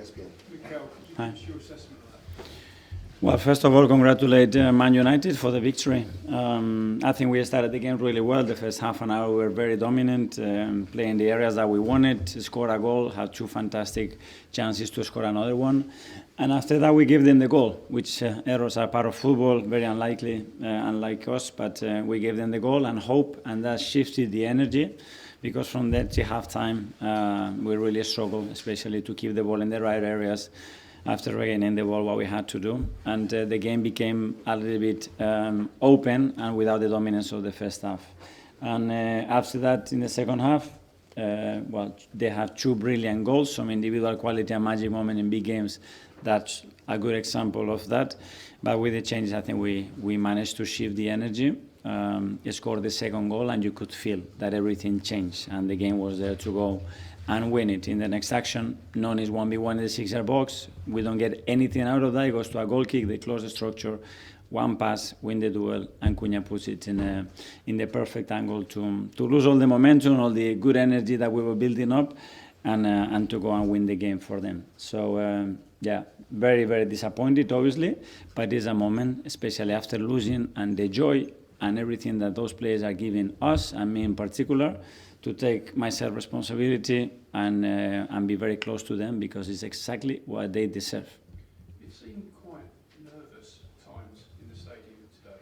ESPN. Mikel, could you give us your assessment of that? Well, first of all, congratulate Man United for the victory. I think we started the game really well. The first half an hour we were very dominant, playing the areas that we wanted, scored a goal, had two fantastic chances to score another one. And after that we gave them the goal, which errors are part of football, very unlikely, unlike us, but we gave them the goal and hope, and that shifted the energy. Because from that to halftime, we really struggled, especially to keep the ball in the right areas after regaining the ball, what we had to do. And the game became a little bit open and without the dominance of the first half. And after that, in the second half, well, they had two brilliant goals, some individual quality and magic moment in big games. That's a good example of that. But with the changes, I think we managed to shift the energy. Scored the second goal, and you could feel that everything changed, and the game was there to go and win it. In the next action, none is 1v1 in the 6-yard box. We don't get anything out of that. It goes to a goal kick. They close the structure, one pass, win the duel, and Cunha puts it in the perfect angle to lose all the momentum, all the good energy that we were building up, and to go and win the game for them. So yeah, very, very disappointed, obviously, but it's a moment, especially after losing, and the joy and everything that those players are giving us, and me in particular, to take myself responsibility and be very close to them, because it's exactly what they deserve. It seemed quite nervous at times in the stadium today.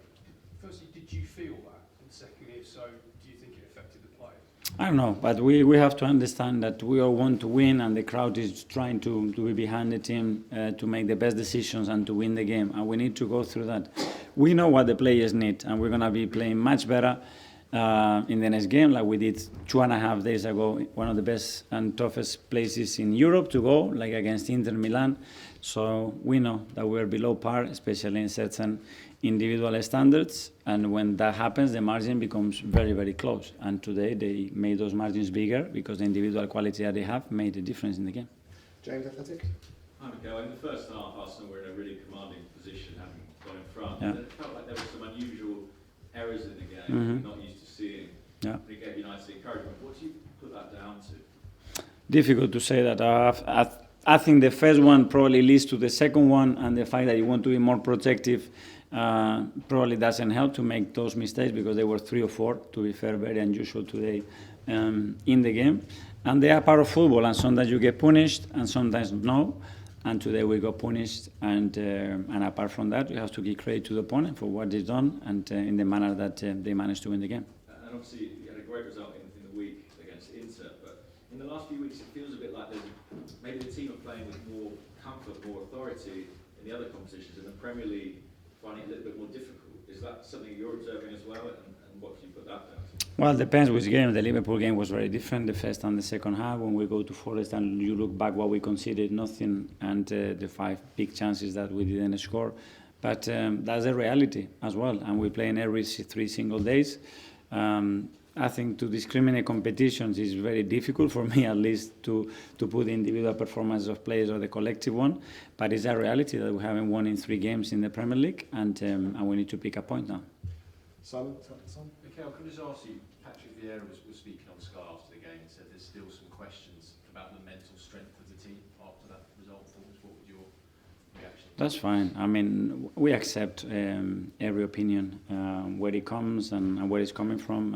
Firstly, did you feel that? And secondly, if so, do you think it affected the players? I don't know, but we have to understand that we all want to win, and the crowd is trying to be behind the team to make the best decisions and to win the game, and we need to go through that. We know what the players need, and we're going to be playing much better in the next game, like we did 2.5 days ago, one of the best and toughest places in Europe to go, like against Inter Milan. So we know that we're below par, especially in certain individual standards, and when that happens, the margin becomes very, very close. And today they made those margins bigger because the individual quality that they have made a difference in the game. James, Athletic? Hi, Mikel. In the first half, Arsenal were in a really commanding position, having gone in front. Yeah. And it felt like there were some unusual errors in the game we're not used to seeing. Yeah. It gave United encouragement. What do you put that down to? Difficult to say that. I think the first one probably leads to the second one, and the fact that you want to be more protective probably doesn't help to make those mistakes, because they were 3 or 4, to be fair, very unusual today in the game. And they are part of football, and sometimes you get punished and sometimes no. And today we got punished, and apart from that, we have to give credit to the opponent for what they've done and in the manner that they managed to win the game. And obviously, you had a great result in the week against Inter, but in the last few weeks, it feels a bit like maybe the team are playing with more comfort, more authority in the other competitions, and the Premier League finding it a little bit more difficult. Is that something you're observing as well, and what do you put that down to? Well, it depends which game. The Liverpool game was very different, the first and the second half. When we go to Forest and you look back what we conceded, nothing, and the 5 big chances that we didn't score. But that's a reality as well, and we play in every 3 single days. I think to discriminate competitions is very difficult for me, at least, to put the individual performance of players or the collective one. But it's a reality that we haven't won in 3 games in the Premier League, and we need to pick a point now. Simon? Mikel, can I just ask you, Patrick Vieira was speaking on Sky after the game and said there's still some questions about the mental strength of the team after that result. What would your reaction? That's fine. I mean, we accept every opinion, where it comes and where it's coming from,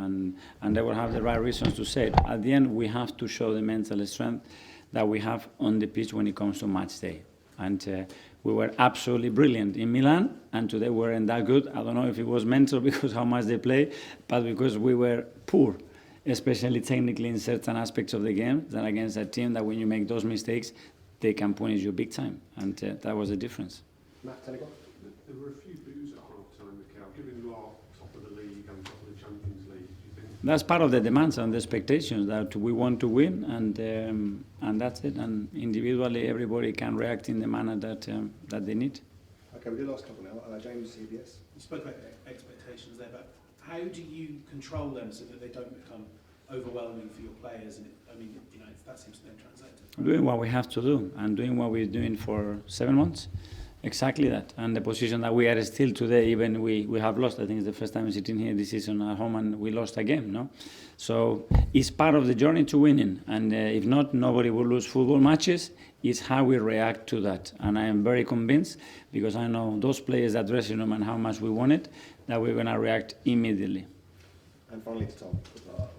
and they will have the right reasons to say it. At the end, we have to show the mental strength that we have on the pitch when it comes to match day. And we were absolutely brilliant in Milan, and today we weren't that good. I don't know if it was mental because how much they play, but because we were poor, especially technically in certain aspects of the game, than against a team that when you make those mistakes, they can punish you big time, and that was the difference. Matt, Telegraph? There were a few boos at half-time, Mikel. Given you are top of the league and top of the Champions League, do you think? That's part of the demands and the expectations, that we want to win, and that's it. And individually, everybody can react in the manner that they need. Okay, we'll do the last couple now. James, CBS? You spoke about expectations there, but how do you control them so that they don't become overwhelming for your players? And that seems to then translate to Doing what we have to do, and doing what we're doing for 7 months. Exactly that, and the position that we are still today, even we have lost. I think it's the first time sitting here this season at home, and we lost a game. No, so it's part of the journey to winning. And if not, nobody will lose football matches. It's how we react to that, and I am very convinced because I know those players at dressing room and how much we want it, that we're going to react immediately. And finally to Tom.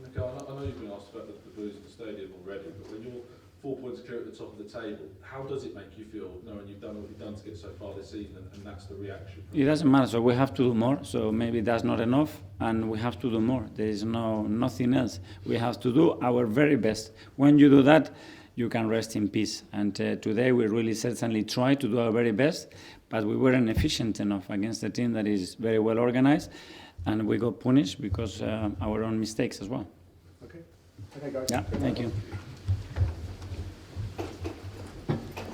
Mikel, I know you've been asked about the blues in the stadium already, but when you're 4 points clear at the top of the table, how does it make you feel knowing you've done what you've done to get so far this season, and that's the reaction? It doesn't matter, so we have to do more, so maybe that's not enough, and we have to do more. There is nothing else. We have to do our very best. When you do that, you can rest in peace. And today we really certainly tried to do our very best, but we weren't efficient enough against a team that is very well organized, and we got punished because our own mistakes as well. Okay. Okay, guys. Yeah, Good thank night. you.